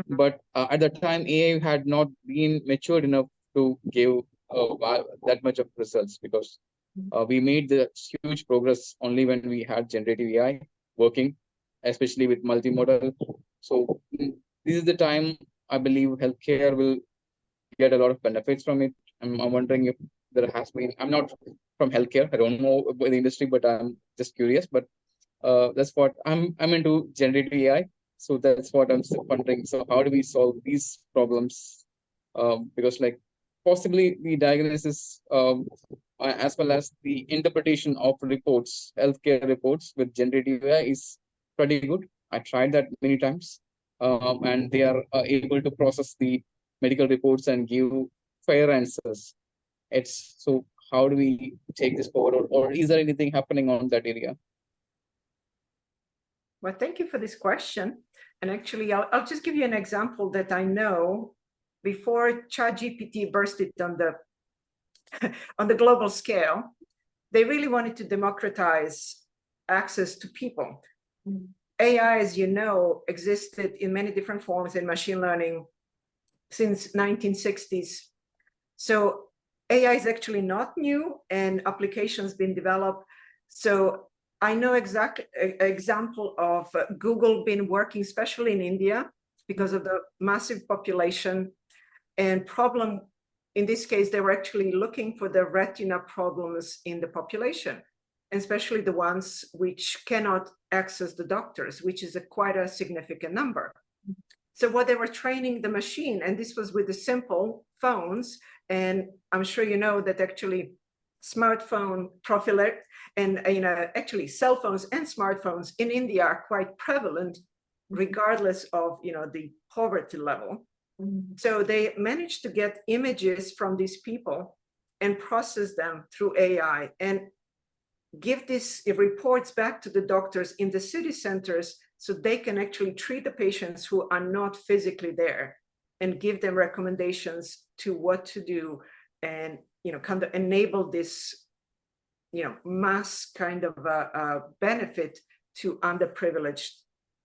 [SPEAKER 7] but at that time AI had not been matured enough to give that much of results, because we made the huge progress only when we had generative AI working, especially with multimodal. So this is the time I believe healthcare will get a lot of benefits from it. I'm wondering if there has been, I'm not from healthcare, I don't know about the industry, but I'm just curious. But that's what I'm into generative AI. So that's what I'm wondering. So how do we solve these problems? Because like possibly the diagnosis as well as the interpretation of reports, healthcare reports with generative AI is pretty good. I tried that many times, and they are able to process the medical reports and give fair answers. So how do we take this forward, or is there anything happening on that area?
[SPEAKER 2] Well, thank you for this question. And actually, I'll just give you an example that I know. Before ChatGPT bursted on the global scale, they really wanted to democratize access to people. AI, as you know, existed in many different forms in machine learning since 1960s. So AI is actually not new, and applications been developed. So I know exact example of Google been working, especially in India, because of the massive population and problem. In this case, they were actually looking for the retina problems in the population, especially the ones which cannot access the doctors, which is quite a significant number. So what they were training the machine, and this was with the simple phones, and I'm sure you know that actually smartphone prophylaxis and actually cell phones and smartphones in India are quite prevalent, regardless of the poverty level. So they managed to get images from these people and process them through AI and give these reports back to the doctors in the city centers, so they can actually treat the patients who are not physically there and give them recommendations to what to do, and kind of enable this mass kind of a benefit to underprivileged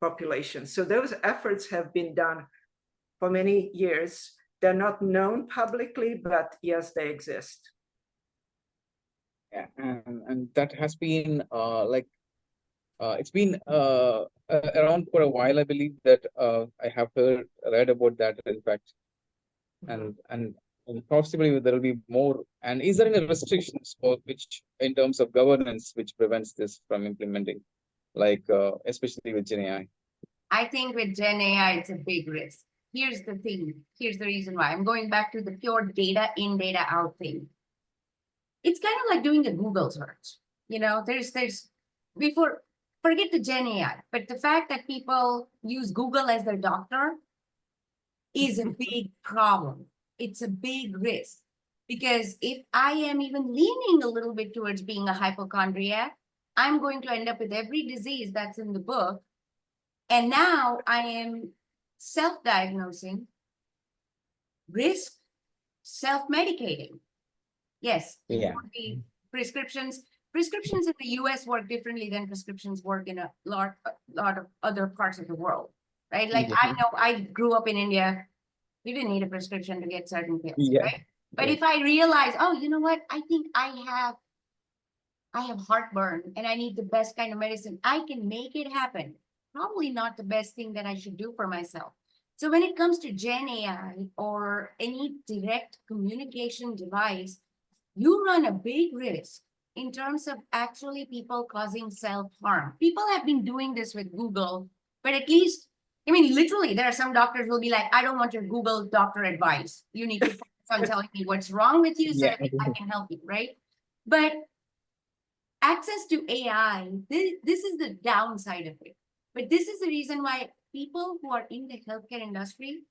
[SPEAKER 2] populations. So those efforts have been done for many years. They're not known publicly, but yes, they exist.
[SPEAKER 7] Yeah, and that has been it's been around for a while. I believe that I have read about that, in fact, and possibly there will be more. And is there any restrictions for which, in terms of governance, which prevents this from implementing, like especially with Gen AI?
[SPEAKER 1] I think with Gen AI, it's a big risk. Here's the thing. Here's the reason why. I'm going back to the pure data in, data out thing. It's kind of like doing a Google search. Forget the Gen AI, but the fact that people use Google as their doctor is a big problem. It's a big risk, because if I am even leaning a little bit towards being a hypochondriac, I'm going to end up with every disease that's in the book. And now I am self-diagnosing, risk, self-medicating. Yes,
[SPEAKER 7] Yeah.
[SPEAKER 1] prescriptions in the US work differently than prescriptions work in a lot of other parts of the world, right? Like I know I grew up in India. We didn't need a prescription to get certain pills,
[SPEAKER 7] Yeah.
[SPEAKER 1] right? But if I realize, oh, you know what? I think I have heartburn and I need the best kind of medicine, I can make it happen. Probably not the best thing that I should do for myself. So when it comes to Gen AI or any direct communication device, you run a big risk in terms of actually people causing self-harm. People have been doing this with Google, but at least, I mean, literally, there are some doctors who will be like, I don't want your Google doctor advice. You need to focus on telling me what's wrong with you so that I can help you, right? But access to AI, this is the downside of it. But this is the reason why people who are in the healthcare industry,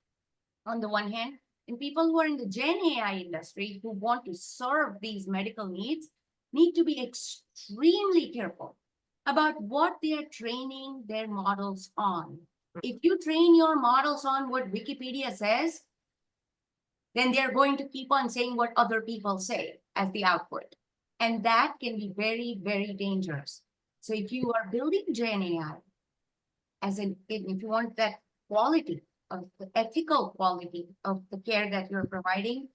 [SPEAKER 1] on the one hand, and people who are in the Gen AI industry who want to serve these medical needs need to be extremely careful about what they are training their models on. If you train your models on what Wikipedia says, then they're going to keep on saying what other people say as the output. And that can be very, very dangerous. So if you are building Gen AI, if you want that quality, of the ethical quality of the care that you're providing,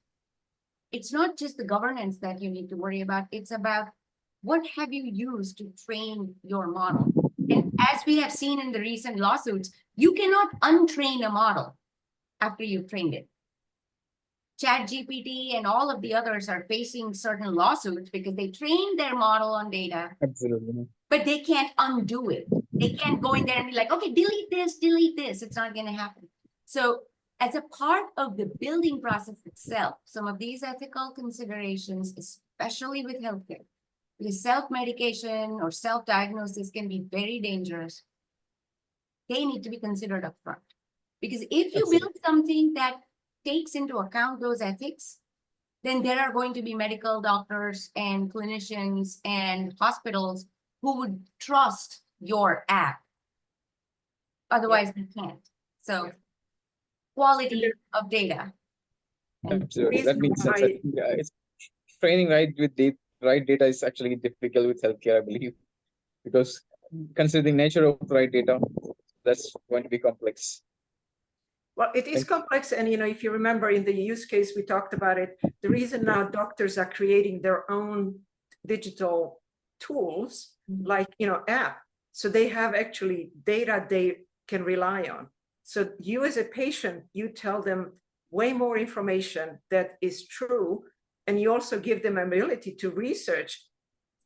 [SPEAKER 1] it's not just the governance that you need to worry about. It's about what have you used to train your model. And as we have seen in the recent lawsuits, you cannot untrain a model after you've trained it. ChatGPT and all of the others are facing certain lawsuits because they trained their model on data.
[SPEAKER 7] Absolutely.
[SPEAKER 1] But they can't undo it. They can't go in there and be like, okay, delete this, delete this. It's not going to happen. So as a part of the building process itself, some of these ethical considerations, especially with healthcare, because self-medication or self-diagnosis can be very dangerous. They need to be considered upfront. Because if you build something that takes into account those ethics, then there are going to be medical doctors and clinicians and hospitals who would trust your app. Otherwise, they can't. So quality of data.
[SPEAKER 7] Absolutely. That makes sense. I think, it's training with right data is actually difficult with healthcare, I believe, because considering the nature of right data, that's going to be complex.
[SPEAKER 2] Well, it is complex. And, if you remember in the use case, we talked about it. The reason now doctors are creating their own digital tools, like, app. So they have actually data they can rely on. So you as a patient, you tell them way more information that is true. And you also give them ability to research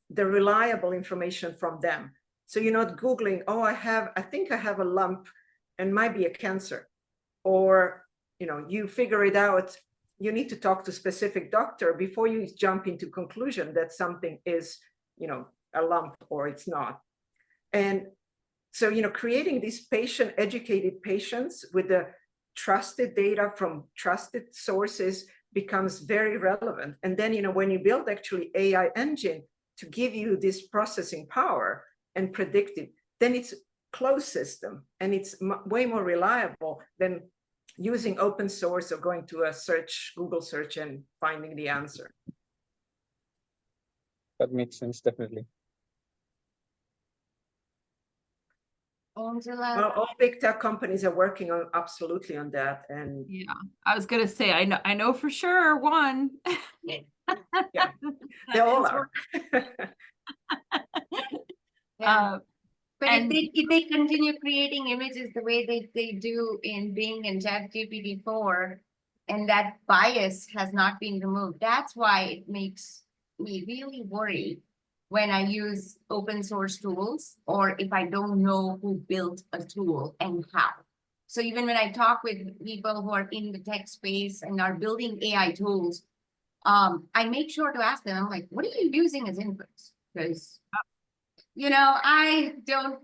[SPEAKER 2] the reliable information from them. So you're not Googling, oh, I think I have a lump and might be a cancer. Or, you figure it out, you need to talk to a specific doctor before you jump into conclusion that something is, a lump or it's not. And so, creating these educated patients with the trusted data from trusted sources becomes very relevant. And then, when you build actually AI engine to give you this processing power and predictive, then it's closed system and it's way more reliable than using open source or going to a Google search and finding the answer.
[SPEAKER 7] That makes sense, definitely.
[SPEAKER 1] Angela,
[SPEAKER 2] Well, all big tech companies are working on absolutely on that. And
[SPEAKER 4] Yeah, I was gonna say, I know for sure one.
[SPEAKER 2] Yeah, they all are.
[SPEAKER 1] yeah. But
[SPEAKER 4] and-
[SPEAKER 1] if they continue creating images the way they do in Bing and ChatGPT-4, and that bias has not been removed, that's why it makes me really worried when I use open source tools, or if I don't know who built a tool and how. So even when I talk with people who are in the tech space and are building AI tools, I make sure to ask them, I'm like, what are you using as inputs? Because, you know, I don't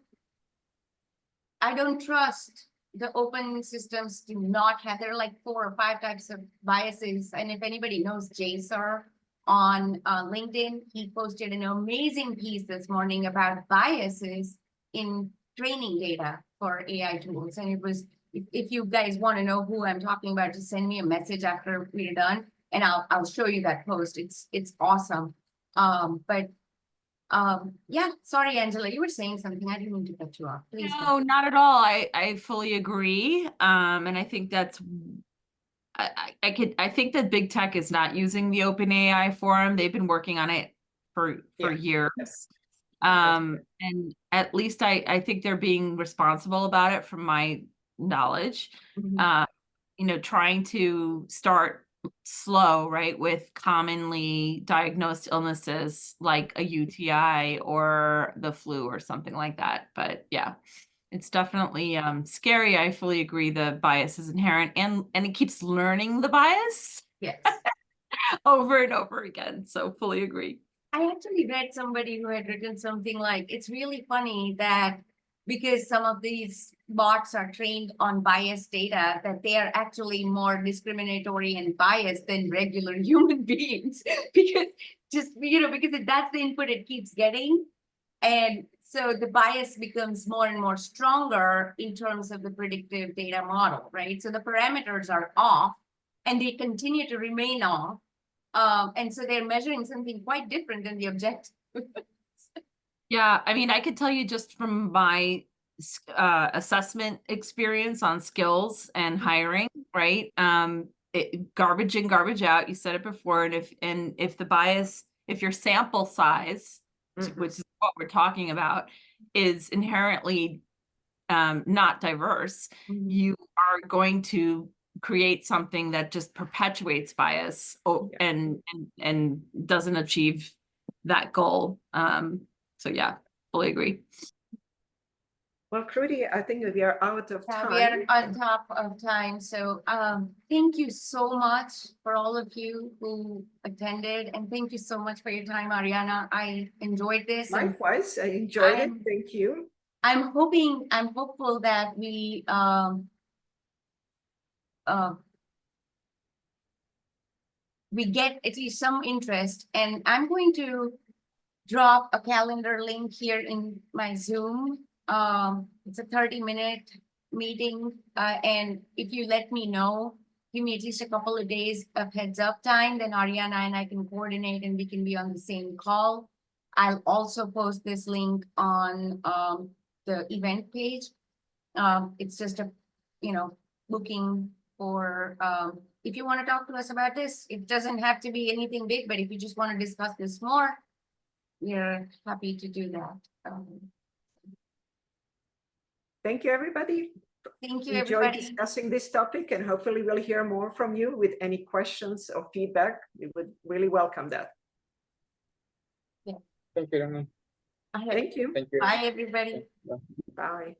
[SPEAKER 1] trust the open systems to not have, there are like 4 or 5 types of biases. And if anybody knows J-Sir on LinkedIn, he posted an amazing piece this morning about biases in training data for AI tools. And it was, if you guys want to know who I'm talking about, just send me a message after we're done, and I'll show you that post. It's awesome. Yeah, sorry, Angela, you were saying something. I didn't mean to cut you off. Please.
[SPEAKER 4] No, not at all. I fully agree. And I think that's I think that big tech is not using the OpenAI forum. They've been working on it for
[SPEAKER 2] Yeah.
[SPEAKER 4] years.
[SPEAKER 2] Yes.
[SPEAKER 4] And at least I think they're being responsible about it from my knowledge.
[SPEAKER 1] Mhm.
[SPEAKER 4] You know, trying to start slow, right, with commonly diagnosed illnesses like a UTI or the flu or something like that. But yeah, it's definitely scary. I fully agree the bias is inherent, and it keeps learning the bias
[SPEAKER 1] Yes.
[SPEAKER 4] over and over again. So fully agree.
[SPEAKER 1] I actually read somebody who had written something like, it's really funny that because some of these bots are trained on biased data, that they are actually more discriminatory and biased than regular human beings. Because just, you know, because that's the input it keeps getting. And so the bias becomes more and more stronger in terms of the predictive data model, right? So the parameters are off and they continue to remain off. And so they're measuring something quite different than the objective.
[SPEAKER 4] Yeah, I mean, I could tell you just from my assessment experience on skills and hiring, right? Garbage in, garbage out. You said it before, and if the bias, if your sample size, which is what we're talking about, is inherently not diverse, you are going to create something that just perpetuates bias and doesn't achieve that goal. So yeah, fully agree.
[SPEAKER 2] Well, Kruti, I think we are out of time.
[SPEAKER 1] We are on top of time. So thank you so much for all of you who attended. And thank you so much for your time, Ariana. I enjoyed this.
[SPEAKER 2] Likewise, I enjoyed it. Thank you.
[SPEAKER 1] I'm hopeful that we get at least some interest. And I'm going to drop a calendar link here in my Zoom. It's a 30-minute meeting. And if you let me know, give me at least a couple of days of heads up time, then Ariana and I can coordinate and we can be on the same call. I'll also post this link on the event page. It's just a, you know, looking for, if you want to talk to us about this, it doesn't have to be anything big, but if you just want to discuss this more, we're happy to do that.
[SPEAKER 2] Thank you, everybody.
[SPEAKER 1] Thank you,
[SPEAKER 2] Enjoy
[SPEAKER 1] everybody.
[SPEAKER 2] discussing this topic, and hopefully we'll hear more from you with any questions or feedback. We would really welcome that.
[SPEAKER 7] Thank you, Rana.
[SPEAKER 2] Thank you.
[SPEAKER 7] Thank you.
[SPEAKER 1] Bye, everybody.
[SPEAKER 7] Bye.
[SPEAKER 2] Bye.